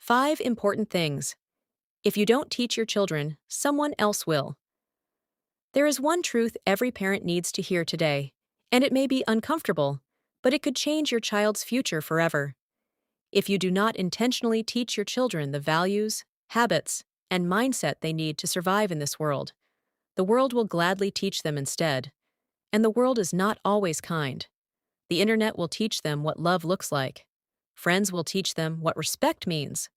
5 important things. If you don't teach your children, someone else will. There is one truth every parent needs to hear today, and it may be uncomfortable, but it could change your child's future forever. If you do not intentionally teach your children the values, habits, and mindset they need to survive in this world, the world will gladly teach them instead. And the world is not always kind. The internet will teach them what love looks like. Friends will teach them what respect means.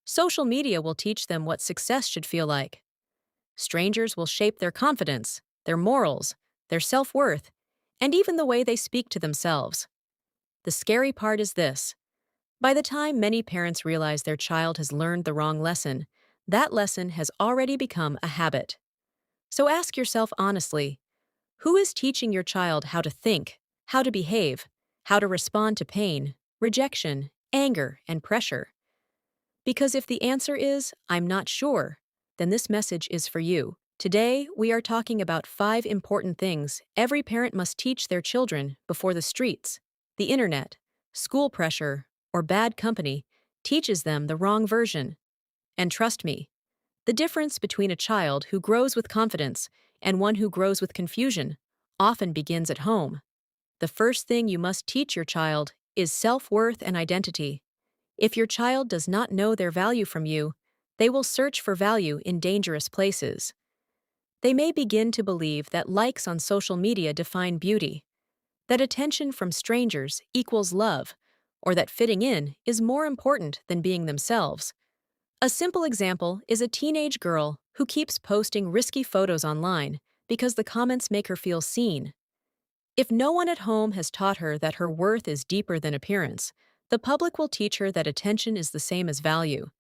Social media will teach them what success should feel like. Strangers will shape their confidence, their morals, their self-worth, and even the way they speak to themselves. The scary part is this. By the time many parents realize their child has learned the wrong lesson, that lesson has already become a habit. So ask yourself honestly, who is teaching your child how to think, how to behave, how to respond to pain, rejection, anger, and pressure? Because if the answer is, I'm not sure, then this message is for you. Today, we are talking about 5 important things every parent must teach their children before the streets, the internet, school pressure, or bad company teaches them the wrong version. And trust me, the difference between a child who grows with confidence and one who grows with confusion often begins at home. The first thing you must teach your child is self-worth and identity. If your child does not know their value from you, they will search for value in dangerous places. They may begin to believe that likes on social media define beauty, that attention from strangers equals love, or that fitting in is more important than being themselves. A simple example is a teenage girl who keeps posting risky photos online because the comments make her feel seen. If no one at home has taught her that her worth is deeper than appearance, the public will teach her that attention is the same as value.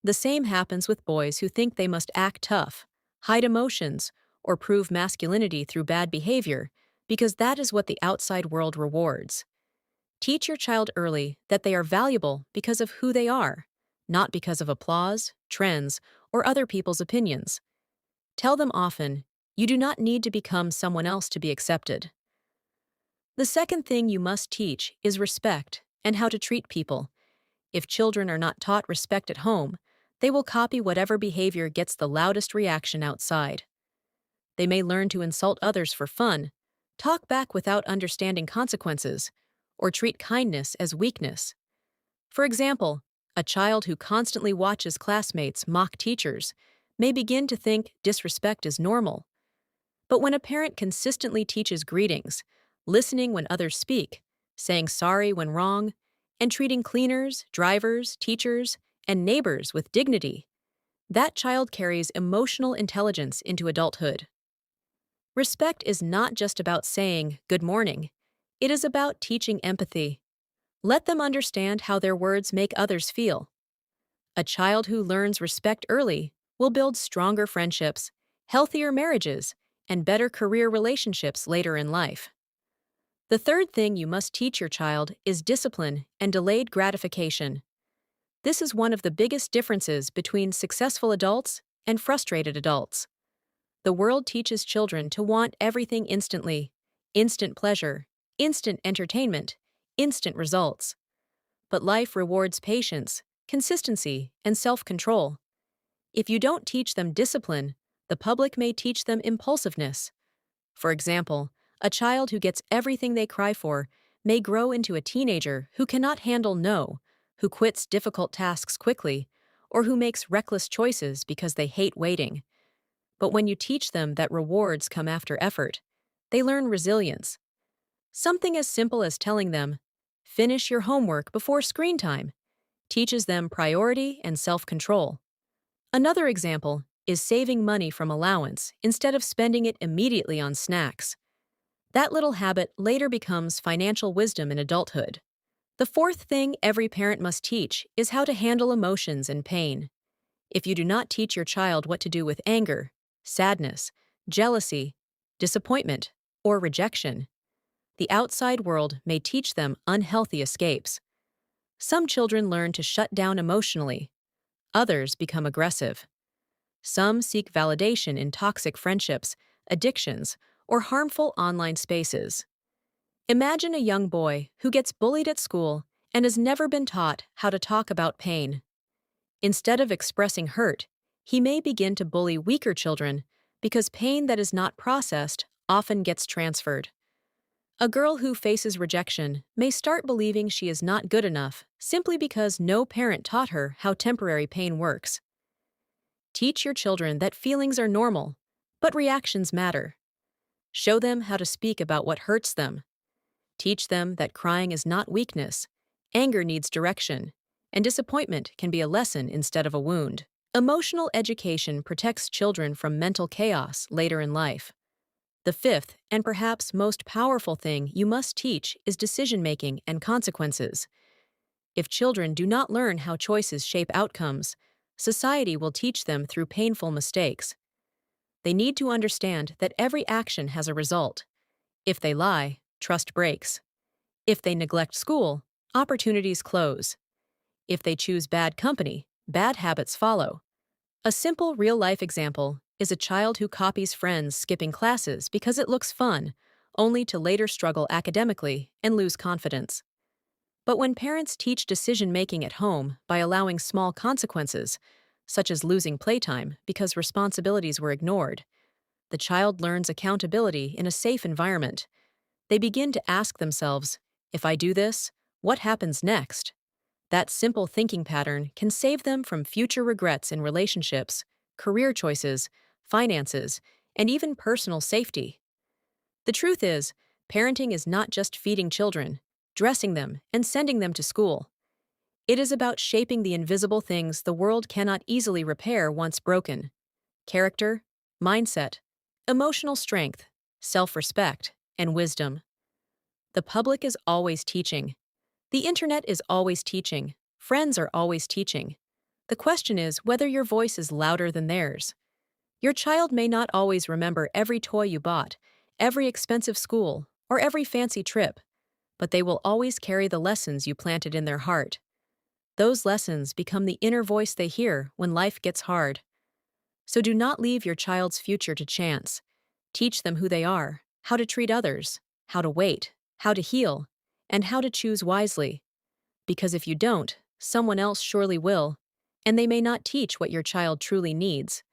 The same happens with boys who think they must act tough, hide emotions, or prove masculinity through bad behavior, because that is what the outside world rewards. Teach your child early that they are valuable because of who they are, not because of applause, trends, or other people's opinions. Tell them often, you do not need to become someone else to be accepted. The second thing you must teach is respect and how to treat people. If children are not taught respect at home, they will copy whatever behavior gets the loudest reaction outside. They may learn to insult others for fun, talk back without understanding consequences, or treat kindness as weakness. For example, a child who constantly watches classmates mock teachers may begin to think disrespect is normal. But when a parent consistently teaches greetings, listening when others speak, saying sorry when wrong, and treating cleaners, drivers, teachers, and neighbors with dignity, that child carries emotional intelligence into adulthood. Respect is not just about saying good morning. It is about teaching empathy. Let them understand how their words make others feel. A child who learns respect early will build stronger friendships, healthier marriages, and better career relationships later in life. The third thing you must teach your child is discipline and delayed gratification. This is one of the biggest differences between successful adults and frustrated adults. The world teaches children to want everything instantly: instant pleasure, instant entertainment, instant results. But life rewards patience, consistency, and self-control. If you don't teach them discipline, the public may teach them impulsiveness. For example, a child who gets everything they cry for may grow into a teenager who cannot handle no, who quits difficult tasks quickly, or who makes reckless choices because they hate waiting. But when you teach them that rewards come after effort, they learn resilience. Something as simple as telling them, finish your homework before screen time, teaches them priority and self-control. Another example is saving money from allowance instead of spending it immediately on snacks. That little habit later becomes financial wisdom in adulthood. The fourth thing every parent must teach is how to handle emotions and pain. If you do not teach your child what to do with anger, sadness, jealousy, disappointment, or rejection, the outside world may teach them unhealthy escapes. Some children learn to shut down emotionally. Others become aggressive. Some seek validation in toxic friendships, addictions, or harmful online spaces. Imagine a young boy who gets bullied at school and has never been taught how to talk about pain. Instead of expressing hurt, he may begin to bully weaker children because pain that is not processed often gets transferred. A girl who faces rejection may start believing she is not good enough simply because no parent taught her how temporary pain works. Teach your children that feelings are normal, but reactions matter. Show them how to speak about what hurts them. Teach them that crying is not weakness, anger needs direction, and disappointment can be a lesson instead of a wound. Emotional education protects children from mental chaos later in life. The fifth, and perhaps most powerful thing you must teach is decision-making and consequences. If children do not learn how choices shape outcomes, society will teach them through painful mistakes. They need to understand that every action has a result. If they lie, trust breaks. If they neglect school, opportunities close. If they choose bad company, bad habits follow. A simple real-life example is a child who copies friends skipping classes because it looks fun, only to later struggle academically and lose confidence. But when parents teach decision-making at home by allowing small consequences, such as losing playtime because responsibilities were ignored, the child learns accountability in a safe environment. They begin to ask themselves, if I do this, what happens next? That simple thinking pattern can save them from future regrets in relationships, career choices, finances, and even personal safety. The truth is, parenting is not just feeding children, dressing them, and sending them to school. It is about shaping the invisible things the world cannot easily repair once broken: character, mindset, emotional strength, self-respect, and wisdom. The public is always teaching. The internet is always teaching. Friends are always teaching. The question is whether your voice is louder than theirs. Your child may not always remember every toy you bought, every expensive school, or every fancy trip, but they will always carry the lessons you planted in their heart. Those lessons become the inner voice they hear when life gets hard. So do not leave your child's future to chance. Teach them who they are, how to treat others, how to wait, how to heal, and how to choose wisely. Because if you don't, someone else surely will, and they may not teach what your child truly needs.